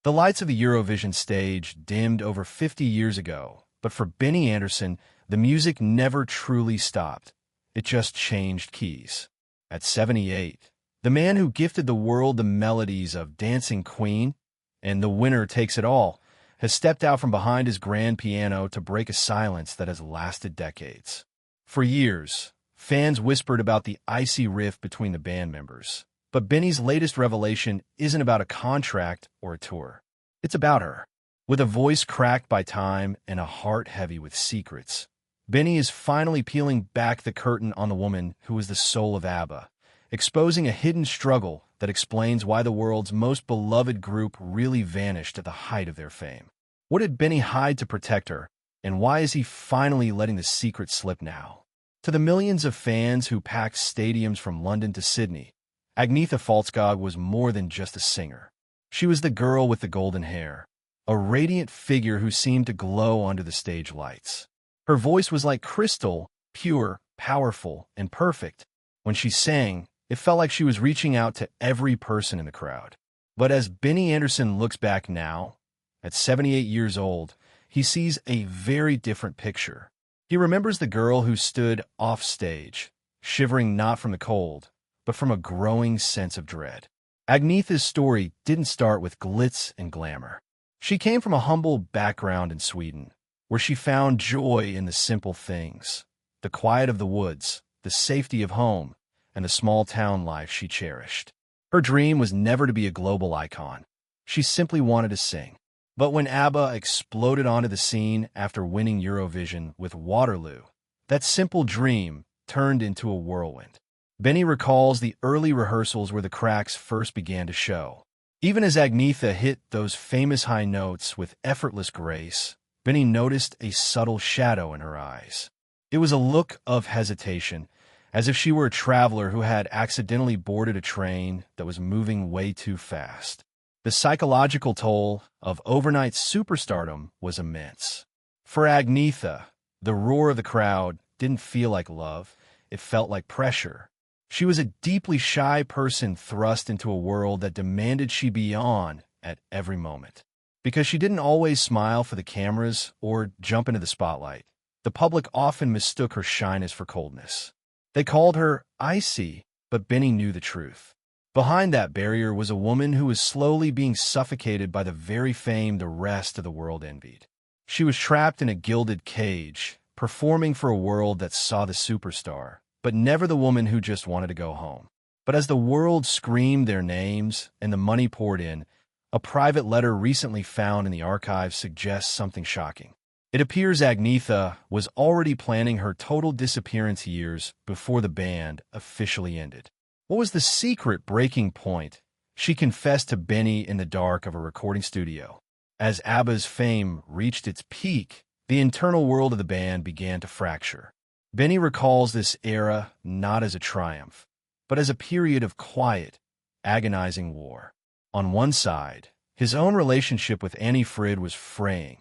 The lights of the Eurovision stage dimmed over 50 years ago, but for Benny Andersson, the music never truly stopped. It just changed keys. At 78, the man who gifted the world the melodies of Dancing Queen and The Winner Takes It All has stepped out from behind his grand piano to break a silence that has lasted decades. For years, fans whispered about the icy rift between the band members. But Benny's latest revelation isn't about a contract or a tour. It's about her. With a voice cracked by time and a heart heavy with secrets, Benny is finally peeling back the curtain on the woman who is the soul of ABBA, exposing a hidden struggle that explains why the world's most beloved group really vanished at the height of their fame. What did Benny hide to protect her, and why is he finally letting the secret slip now? To the millions of fans who packed stadiums from London to Sydney, Agnetha Falskog was more than just a singer. She was the girl with the golden hair, a radiant figure who seemed to glow under the stage lights. Her voice was like crystal, pure, powerful, and perfect. When she sang, it felt like she was reaching out to every person in the crowd. But as Benny Andersson looks back now, at 78 years old, he sees a very different picture. He remembers the girl who stood off stage, shivering not from the cold, but from a growing sense of dread. Agnetha's story didn't start with glitz and glamour. She came from a humble background in Sweden, where she found joy in the simple things, the quiet of the woods, the safety of home, and the small-town life she cherished. Her dream was never to be a global icon. She simply wanted to sing. But when ABBA exploded onto the scene after winning Eurovision with Waterloo, that simple dream turned into a whirlwind. Benny recalls the early rehearsals where the cracks first began to show. Even as Agnetha hit those famous high notes with effortless grace, Benny noticed a subtle shadow in her eyes. It was a look of hesitation, as if she were a traveler who had accidentally boarded a train that was moving way too fast. The psychological toll of overnight superstardom was immense. For Agnetha, the roar of the crowd didn't feel like love, it felt like pressure. She was a deeply shy person thrust into a world that demanded she be on at every moment. Because she didn't always smile for the cameras or jump into the spotlight, the public often mistook her shyness for coldness. They called her icy, but Benny knew the truth. Behind that barrier was a woman who was slowly being suffocated by the very fame the rest of the world envied. She was trapped in a gilded cage, performing for a world that saw the superstar, but never the woman who just wanted to go home. But as the world screamed their names and the money poured in, a private letter recently found in the archives suggests something shocking. It appears Agnetha was already planning her total disappearance years before the band officially ended. What was the secret breaking point? She confessed to Benny in the dark of a recording studio. As ABBA's fame reached its peak, the internal world of the band began to fracture. Benny recalls this era not as a triumph, but as a period of quiet, agonizing war. On one side, his own relationship with Annie Frid was fraying.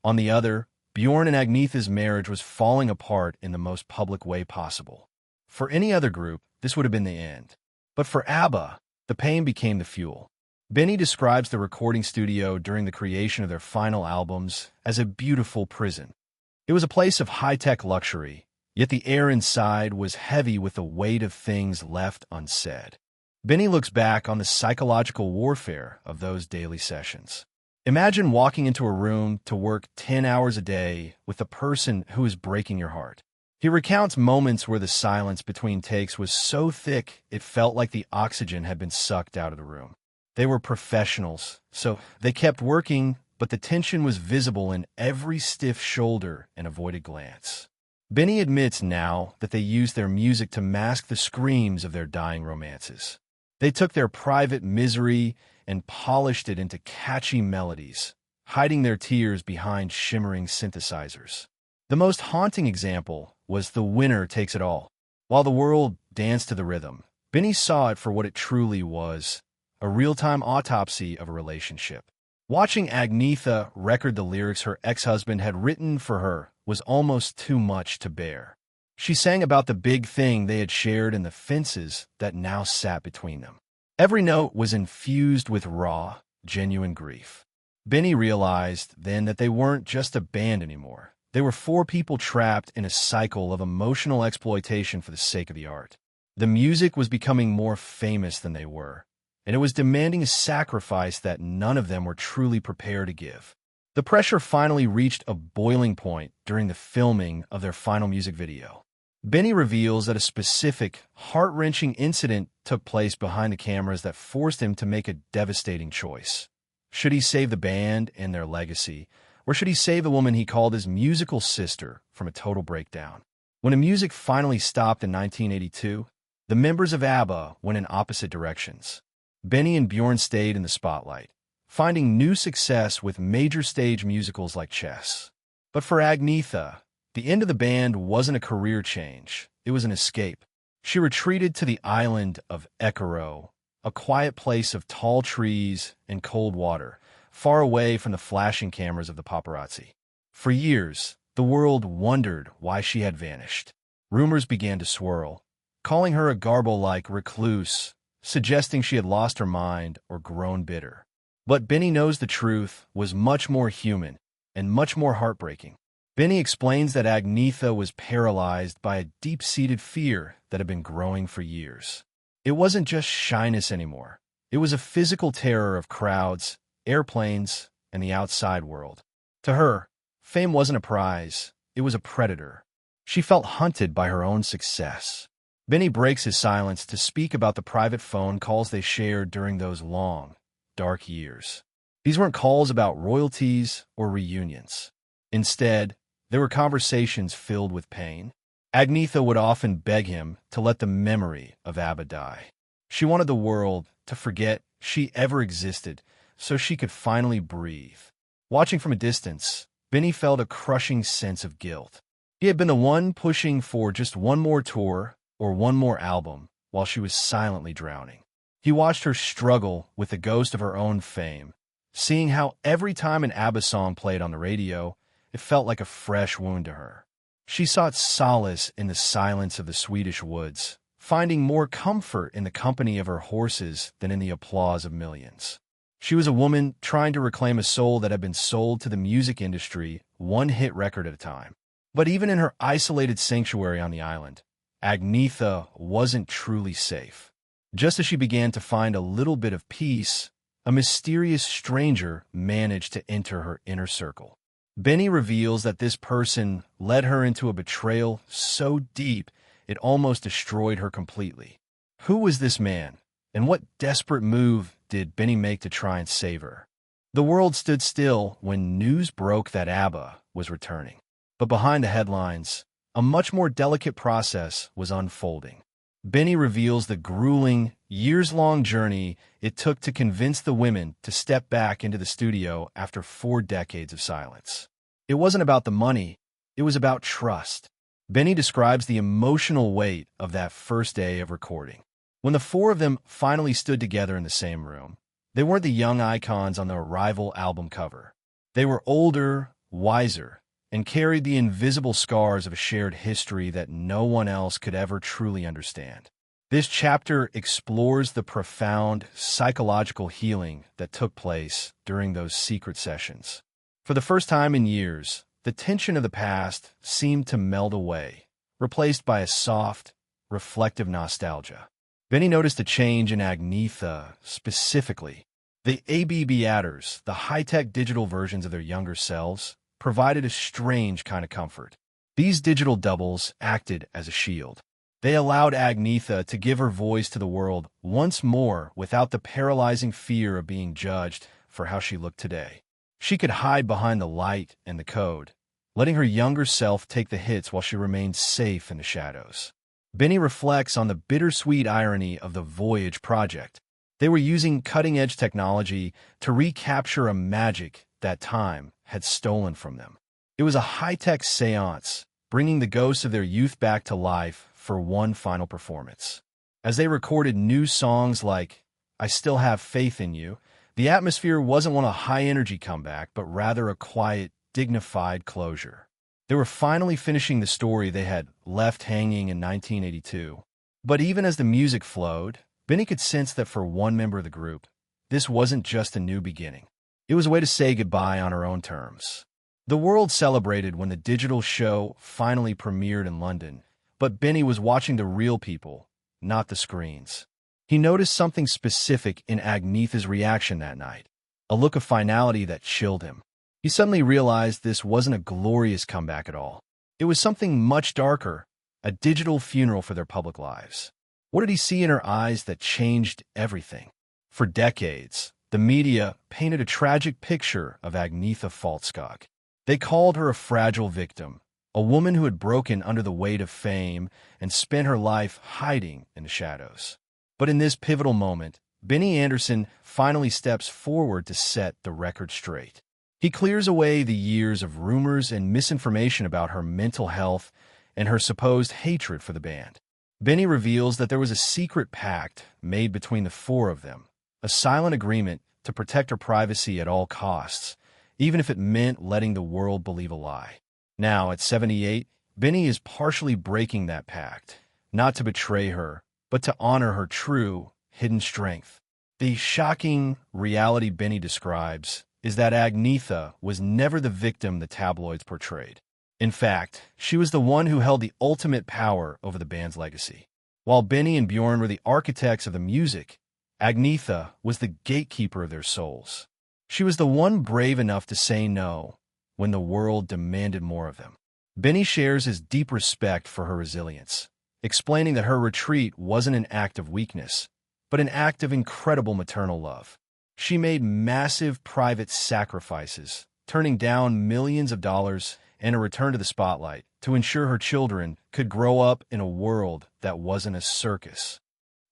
On the other, Bjorn and Agnetha's marriage was falling apart in the most public way possible. For any other group, this would have been the end. But for ABBA, the pain became the fuel. Benny describes the recording studio during the creation of their final albums as a beautiful prison. It was a place of high-tech luxury, yet the air inside was heavy with the weight of things left unsaid. Benny looks back on the psychological warfare of those daily sessions. Imagine walking into a room to work 10 hours a day with the person who is breaking your heart. He recounts moments where the silence between takes was so thick it felt like the oxygen had been sucked out of the room. They were professionals, so they kept working, but the tension was visible in every stiff shoulder and avoided glance. Benny admits now that they used their music to mask the screams of their dying romances. They took their private misery and polished it into catchy melodies, hiding their tears behind shimmering synthesizers. The most haunting example was The Winner Takes It All. While the world danced to the rhythm, Benny saw it for what it truly was, a real-time autopsy of a relationship. Watching Agnetha record the lyrics her ex-husband had written for her was almost too much to bear. She sang about the big thing they had shared and the fences that now sat between them. Every note was infused with raw, genuine grief. Benny realized then that they weren't just a band anymore. They were four people trapped in a cycle of emotional exploitation for the sake of the art. The music was becoming more famous than they were, and it was demanding a sacrifice that none of them were truly prepared to give. The pressure finally reached a boiling point during the filming of their final music video. Benny reveals that a specific, heart-wrenching incident took place behind the cameras that forced him to make a devastating choice. Should he save the band and their legacy, or should he save the woman he called his musical sister from a total breakdown? When the music finally stopped in 1982, the members of ABBA went in opposite directions. Benny and Bjorn stayed in the spotlight, finding new success with major stage musicals like Chess. But for Agnetha, the end of the band wasn't a career change, it was an escape. She retreated to the island of Ekaro, a quiet place of tall trees and cold water, far away from the flashing cameras of the paparazzi. For years, the world wondered why she had vanished. Rumors began to swirl, calling her a garble-like recluse, suggesting she had lost her mind or grown bitter. But Benny knows the truth was much more human and much more heartbreaking. Benny explains that Agnetha was paralyzed by a deep-seated fear that had been growing for years. It wasn't just shyness anymore. It was a physical terror of crowds, airplanes, and the outside world. To her, fame wasn't a prize, it was a predator. She felt hunted by her own success. Benny breaks his silence to speak about the private phone calls they shared during those long, dark years. These weren't calls about royalties or reunions. Instead, there were conversations filled with pain. Agnetha would often beg him to let the memory of ABBA die. She wanted the world to forget she ever existed so she could finally breathe. Watching from a distance, Benny felt a crushing sense of guilt. He had been the one pushing for just one more tour or one more album while she was silently drowning. He watched her struggle with the ghost of her own fame, seeing how every time an ABBA song played on the radio, it felt like a fresh wound to her. She sought solace in the silence of the Swedish woods, finding more comfort in the company of her horses than in the applause of millions. She was a woman trying to reclaim a soul that had been sold to the music industry, one hit record at a time. But even in her isolated sanctuary on the island, Agnetha wasn't truly safe. Just as she began to find a little bit of peace, a mysterious stranger managed to enter her inner circle. Benny reveals that this person led her into a betrayal so deep it almost destroyed her completely. Who was this man, and what desperate move did Benny make to try and save her? The world stood still when news broke that ABBA was returning. But behind the headlines, a much more delicate process was unfolding. Benny reveals the grueling, years-long journey it took to convince the women to step back into the studio after 4 decades of silence. It wasn't about the money, it was about trust. Benny describes the emotional weight of that first day of recording. When the 4 of them finally stood together in the same room, they weren't the young icons on the Arrival album cover. They were older, wiser, and carried the invisible scars of a shared history that no one else could ever truly understand. This chapter explores the profound psychological healing that took place during those secret sessions. For the first time in years, the tension of the past seemed to melt away, replaced by a soft, reflective nostalgia. Benny noticed a change in Agnetha specifically. The ABBA, the high-tech digital versions of their younger selves, provided a strange kind of comfort. These digital doubles acted as a shield. They allowed Agnetha to give her voice to the world once more without the paralyzing fear of being judged for how she looked today. She could hide behind the light and the code, letting her younger self take the hits while she remained safe in the shadows. Benny reflects on the bittersweet irony of the Voyage project. They were using cutting-edge technology to recapture a magic that time had stolen from them. It was a high-tech seance, bringing the ghosts of their youth back to life for one final performance. As they recorded new songs like I Still Have Faith in You, the atmosphere wasn't one of high-energy comeback, but rather a quiet, dignified closure. They were finally finishing the story they had left hanging in 1982. But even as the music flowed, Benny could sense that for one member of the group, this wasn't just a new beginning. It was a way to say goodbye on her own terms. The world celebrated when the digital show finally premiered in London, but Benny was watching the real people, not the screens. He noticed something specific in Agnetha's reaction that night, a look of finality that chilled him. He suddenly realized this wasn't a glorious comeback at all. It was something much darker, a digital funeral for their public lives. What did he see in her eyes that changed everything? For decades, the media painted a tragic picture of Agnetha Faltskog. They called her a fragile victim, a woman who had broken under the weight of fame and spent her life hiding in the shadows. But in this pivotal moment, Benny Andersson finally steps forward to set the record straight. He clears away the years of rumors and misinformation about her mental health and her supposed hatred for the band. Benny reveals that there was a secret pact made between the four of them, a silent agreement to protect her privacy at all costs, even if it meant letting the world believe a lie. Now, at 78, Benny is partially breaking that pact, not to betray her, but to honor her true, hidden strength. The shocking reality Benny describes is that Agnetha was never the victim the tabloids portrayed. In fact, she was the one who held the ultimate power over the band's legacy. While Benny and Bjorn were the architects of the music, Agnetha was the gatekeeper of their souls. She was the one brave enough to say no when the world demanded more of them. Benny shares his deep respect for her resilience, explaining that her retreat wasn't an act of weakness, but an act of incredible maternal love. She made massive private sacrifices, turning down millions of dollars and a return to the spotlight to ensure her children could grow up in a world that wasn't a circus.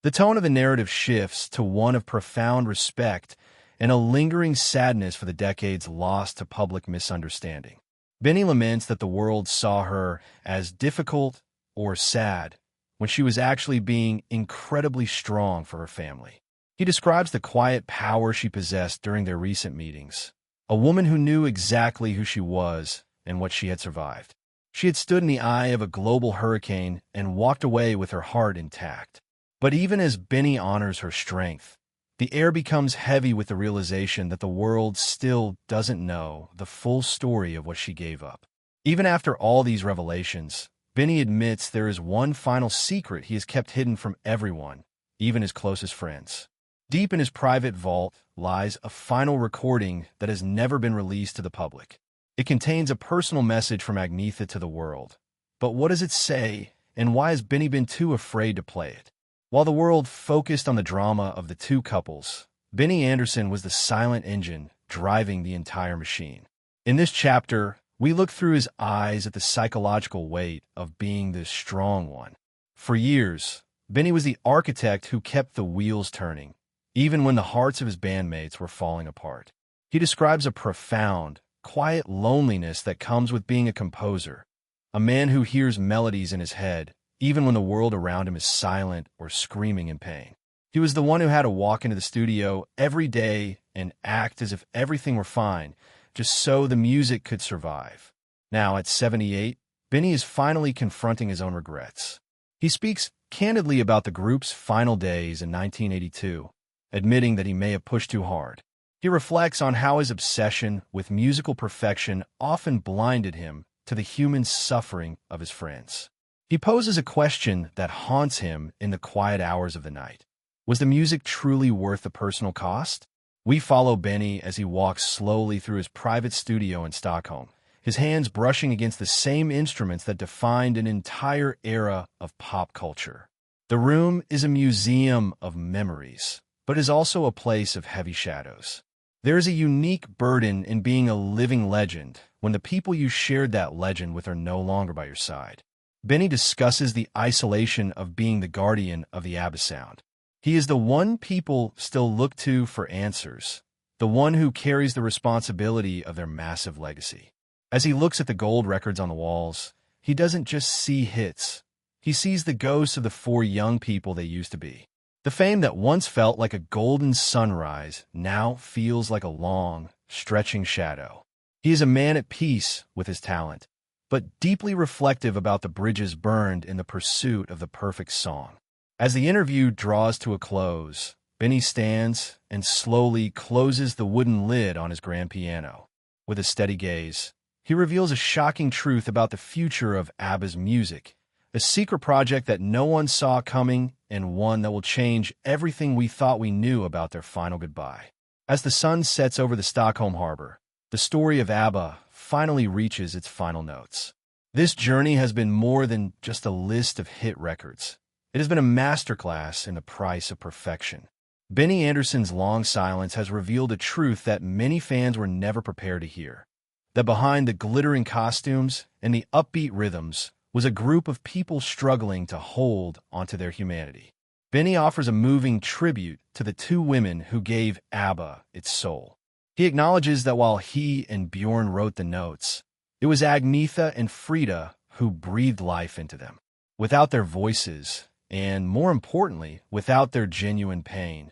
The tone of the narrative shifts to one of profound respect and a lingering sadness for the decades lost to public misunderstanding. Benny laments that the world saw her as difficult or sad when she was actually being incredibly strong for her family. He describes the quiet power she possessed during their recent meetings, a woman who knew exactly who she was and what she had survived. She had stood in the eye of a global hurricane and walked away with her heart intact. But even as Benny honors her strength, the air becomes heavy with the realization that the world still doesn't know the full story of what she gave up. Even after all these revelations, Benny admits there is one final secret he has kept hidden from everyone, even his closest friends. Deep in his private vault lies a final recording that has never been released to the public. It contains a personal message from Agnetha to the world. But what does it say, and why has Benny been too afraid to play it? While the world focused on the drama of the two couples, Benny Andersson was the silent engine driving the entire machine. In this chapter, we look through his eyes at the psychological weight of being the strong one. For years, Benny was the architect who kept the wheels turning, even when the hearts of his bandmates were falling apart. He describes a profound, quiet loneliness that comes with being a composer, a man who hears melodies in his head, even when the world around him is silent or screaming in pain. He was the one who had to walk into the studio every day and act as if everything were fine, just so the music could survive. Now, at 78, Benny is finally confronting his own regrets. He speaks candidly about the group's final days in 1982, admitting that he may have pushed too hard. He reflects on how his obsession with musical perfection often blinded him to the human suffering of his friends. He poses a question that haunts him in the quiet hours of the night. Was the music truly worth the personal cost? We follow Benny as he walks slowly through his private studio in Stockholm, his hands brushing against the same instruments that defined an entire era of pop culture. The room is a museum of memories, but is also a place of heavy shadows. There is a unique burden in being a living legend when the people you shared that legend with are no longer by your side. Benny discusses the isolation of being the guardian of the ABBA sound. He is the one people still look to for answers, the one who carries the responsibility of their massive legacy. As he looks at the gold records on the walls, he doesn't just see hits. He sees the ghosts of the four young people they used to be. The fame that once felt like a golden sunrise now feels like a long, stretching shadow. He is a man at peace with his talent, but deeply reflective about the bridges burned in the pursuit of the perfect song. As the interview draws to a close, Benny stands and slowly closes the wooden lid on his grand piano. With a steady gaze, he reveals a shocking truth about the future of ABBA's music, a secret project that no one saw coming and one that will change everything we thought we knew about their final goodbye. As the sun sets over the Stockholm harbor, the story of ABBA finally reaches its final notes. This journey has been more than just a list of hit records. It has been a masterclass in the price of perfection. Benny Andersson's long silence has revealed a truth that many fans were never prepared to hear. That behind the glittering costumes and the upbeat rhythms was a group of people struggling to hold onto their humanity. Benny offers a moving tribute to the two women who gave ABBA its soul. He acknowledges that while he and Bjorn wrote the notes, it was Agnetha and Frida who breathed life into them. Without their voices, and more importantly, without their genuine pain,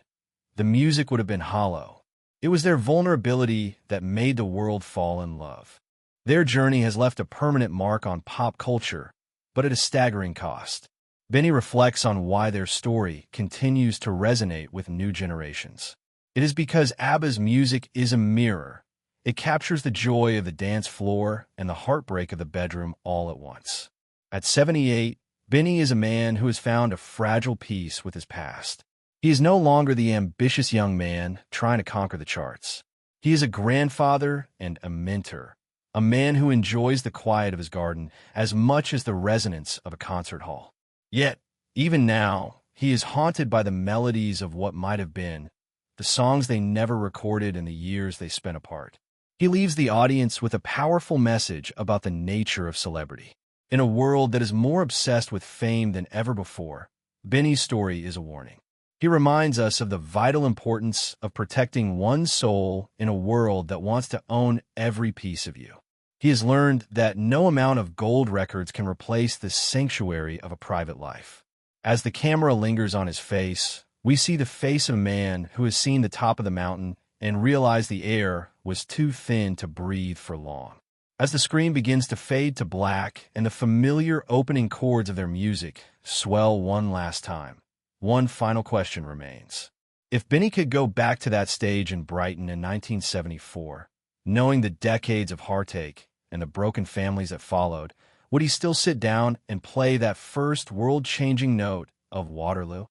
the music would have been hollow. It was their vulnerability that made the world fall in love. Their journey has left a permanent mark on pop culture, but at a staggering cost. Benny reflects on why their story continues to resonate with new generations. It is because ABBA's music is a mirror. It captures the joy of the dance floor and the heartbreak of the bedroom all at once. At 78, Benny is a man who has found a fragile peace with his past. He is no longer the ambitious young man trying to conquer the charts. He is a grandfather and a mentor, a man who enjoys the quiet of his garden as much as the resonance of a concert hall. Yet, even now, he is haunted by the melodies of what might have been, the songs they never recorded and the years they spent apart. He leaves the audience with a powerful message about the nature of celebrity. In a world that is more obsessed with fame than ever before, Benny's story is a warning. He reminds us of the vital importance of protecting one's soul in a world that wants to own every piece of you. He has learned that no amount of gold records can replace the sanctuary of a private life. As the camera lingers on his face, we see the face of a man who has seen the top of the mountain and realized the air was too thin to breathe for long. As the screen begins to fade to black and the familiar opening chords of their music swell one last time, one final question remains. If Benny could go back to that stage in Brighton in 1974, knowing the decades of heartache and the broken families that followed, would he still sit down and play that first world-changing note of Waterloo?